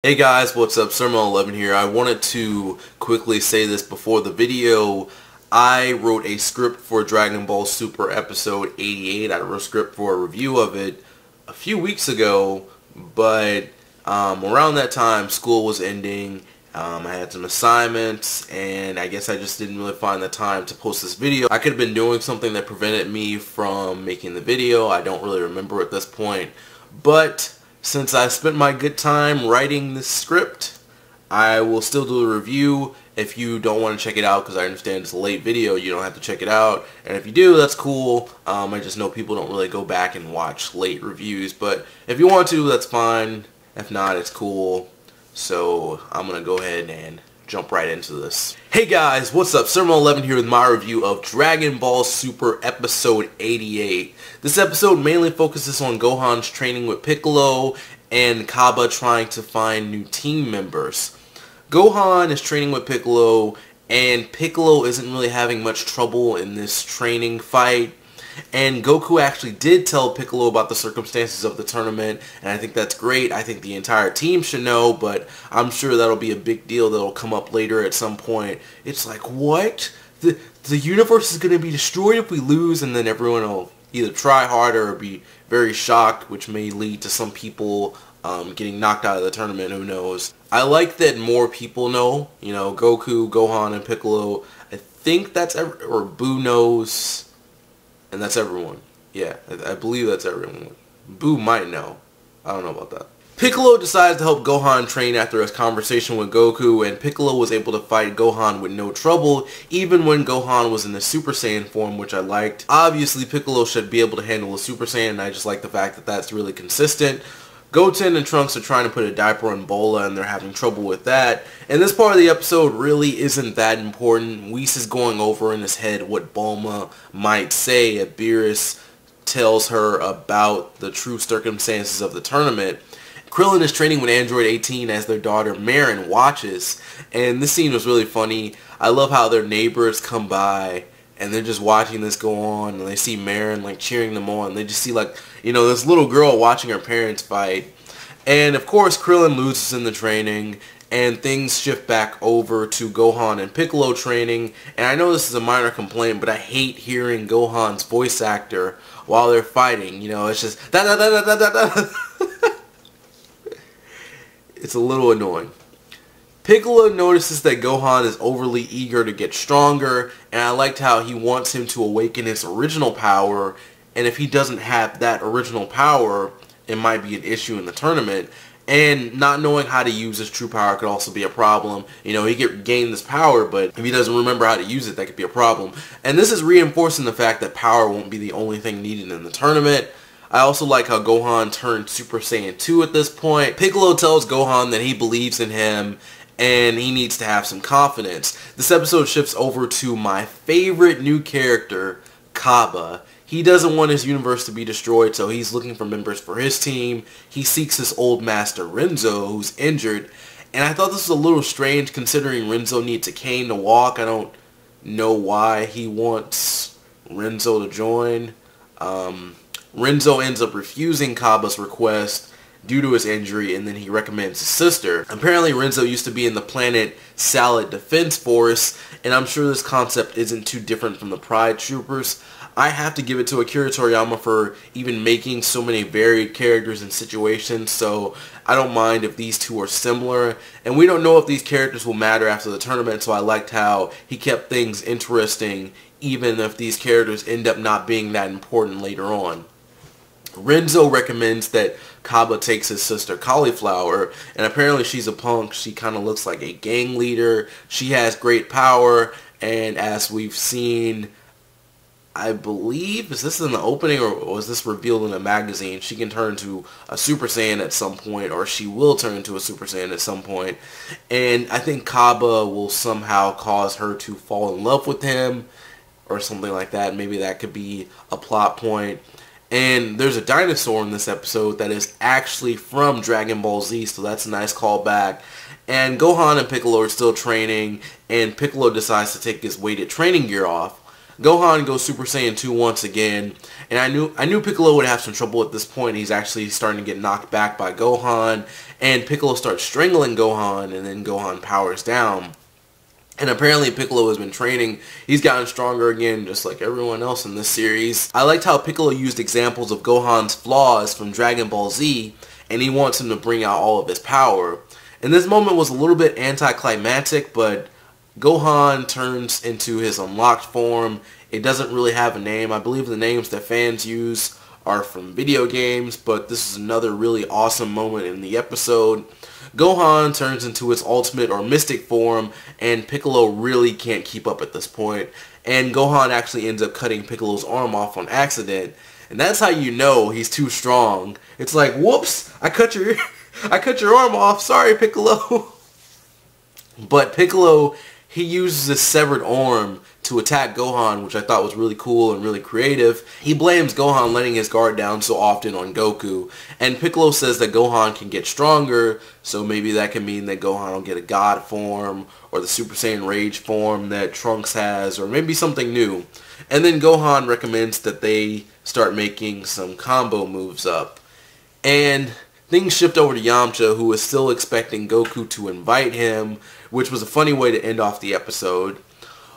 Hey guys, what's up? Sermon11 here. I wanted to quickly say this before the video. I wrote a script for Dragon Ball Super episode 88. I wrote a script for a review of it a few weeks ago, but around that time school was ending. I had some assignments, and I guess I just didn't really find the time to post this video. I could have been doing something that prevented me from making the video. I don't really remember at this point, but since I spent my good time writing this script, I will still do a review. If you don't want to check it out, because I understand it's a late video, you don't have to check it out. And if you do, that's cool. I just know people don't really go back and watch late reviews. But if you want to, that's fine. If not, it's cool. So I'm going to go ahead and jump right into this. Hey guys, what's up? Sermon11 here with my review of Dragon Ball Super episode 88. This episode mainly focuses on Gohan's training with Piccolo and Kaba trying to find new team members. Gohan is training with Piccolo, and Piccolo isn't really having much trouble in this training fight. And Goku actually did tell Piccolo about the circumstances of the tournament, and I think that's great. I think the entire team should know, but I'm sure that'll be a big deal that'll come up later at some point. It's like, what? The universe is going to be destroyed if we lose, and then everyone will either try harder or be very shocked, which may lead to some people getting knocked out of the tournament, who knows. I like that more people know, you know, Goku, Gohan, and Piccolo. I think that's, or Boo knows. And that's everyone. Yeah, I believe that's everyone. Boo might know. I don't know about that. Piccolo decides to help Gohan train after his conversation with Goku, and Piccolo was able to fight Gohan with no trouble, even when Gohan was in the Super Saiyan form, which I liked. Obviously, Piccolo should be able to handle a Super Saiyan, and I just like the fact that that's really consistent. Goten and Trunks are trying to put a diaper on Bola, and they're having trouble with that. And this part of the episode really isn't that important. Whis is going over in his head what Bulma might say if Beerus tells her about the true circumstances of the tournament. Krillin is training with Android 18 as their daughter Marin watches, and this scene was really funny. I love how their neighbors come by and they're just watching this go on, and they see Marin like cheering them on. They just see, like, you know, this little girl watching her parents fight. And of course Krillin loses in the training, and things shift back over to Gohan and Piccolo training. And I know this is a minor complaint, but I hate hearing Gohan's voice actor while they're fighting. You know, it's just da da da da da da da. It's a little annoying. Piccolo notices that Gohan is overly eager to get stronger, and I liked how he wants him to awaken his original power, and if he doesn't have that original power, it might be an issue in the tournament. And not knowing how to use his true power could also be a problem. You know, he could gain this power, but if he doesn't remember how to use it, that could be a problem. And this is reinforcing the fact that power won't be the only thing needed in the tournament. I also like how Gohan turned Super Saiyan 2 at this point. Piccolo tells Gohan that he believes in him, and he needs to have some confidence. This episode shifts over to my favorite new character, Kaba. He doesn't want his universe to be destroyed, so he's looking for members for his team. He seeks his old master, Renzo, who's injured. And I thought this was a little strange considering Renzo needs a cane to walk. I don't know why he wants Renzo to join. Renzo ends up refusing Kaba's request due to his injury, and then he recommends his sister. Apparently Renzo used to be in the Planet Salad Defense Force, and I'm sure this concept isn't too different from the Pride Troopers. I have to give it to Akira Toriyama for even making so many varied characters and situations, so I don't mind if these two are similar. And we don't know if these characters will matter after the tournament, so I liked how he kept things interesting even if these characters end up not being that important later on. Renzo recommends that Kaba takes his sister Cauliflower, and apparently she's a punk. She kind of looks like a gang leader. She has great power, and as we've seen, I believe, is this in the opening or was this revealed in a magazine, she can turn to a Super Saiyan at some point, or she will turn to a Super Saiyan at some point. And I think Kaba will somehow cause her to fall in love with him or something like that. Maybe that could be a plot point. And there's a dinosaur in this episode that is actually from Dragon Ball Z, so that's a nice callback. And Gohan and Piccolo are still training, and Piccolo decides to take his weighted training gear off. Gohan goes Super Saiyan 2 once again, and I knew Piccolo would have some trouble at this point. He's actually starting to get knocked back by Gohan, and Piccolo starts strangling Gohan, and then Gohan powers down. And apparently Piccolo has been training. He's gotten stronger again, just like everyone else in this series. I liked how Piccolo used examples of Gohan's flaws from Dragon Ball Z, and he wants him to bring out all of his power. And this moment was a little bit anticlimactic, but Gohan turns into his unlocked form. It doesn't really have a name. I believe the names that fans use are from video games, but this is another really awesome moment in the episode. Gohan turns into his ultimate or mystic form, and Piccolo really can't keep up at this point. And Gohan actually ends up cutting Piccolo's arm off on accident. And that's how you know he's too strong. It's like, whoops, I cut your arm off. Sorry, Piccolo. But Piccolo, he uses his severed arm to attack Gohan, which I thought was really cool and really creative. He blames Gohan letting his guard down so often on Goku. And Piccolo says that Gohan can get stronger, so maybe that can mean that Gohan will get a God form, or the Super Saiyan Rage form that Trunks has, or maybe something new. And then Gohan recommends that they start making some combo moves up. And things shift over to Yamcha, who is still expecting Goku to invite him, which was a funny way to end off the episode.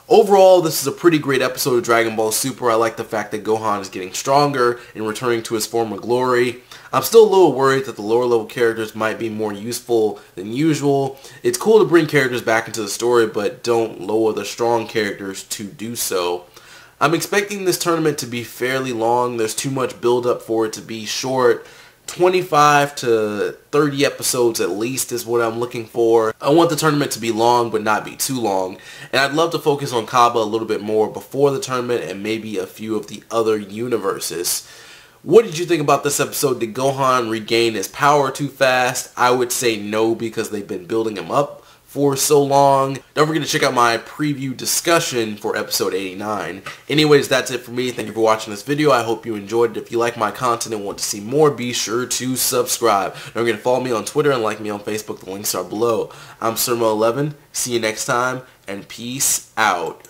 Overall, this is a pretty great episode of Dragon Ball Super. I like the fact that Gohan is getting stronger and returning to his former glory. I'm still a little worried that the lower level characters might be more useful than usual. It's cool to bring characters back into the story, but don't lower the strong characters to do so. I'm expecting this tournament to be fairly long. There's too much build up for it to be short. 25 to 30 episodes at least is what I'm looking for. I want the tournament to be long but not be too long. And I'd love to focus on Kaba a little bit more before the tournament and maybe a few of the other universes. What did you think about this episode? Did Gohan regain his power too fast? I would say no, because they've been building him up for so long. Don't forget to check out my preview discussion for episode 89. Anyways, that's it for me. Thank you for watching this video. I hope you enjoyed it. If you like my content and want to see more, be sure to subscribe. Don't forget to follow me on Twitter and like me on Facebook. The links are below. I'm Surmo11. See you next time, and peace out.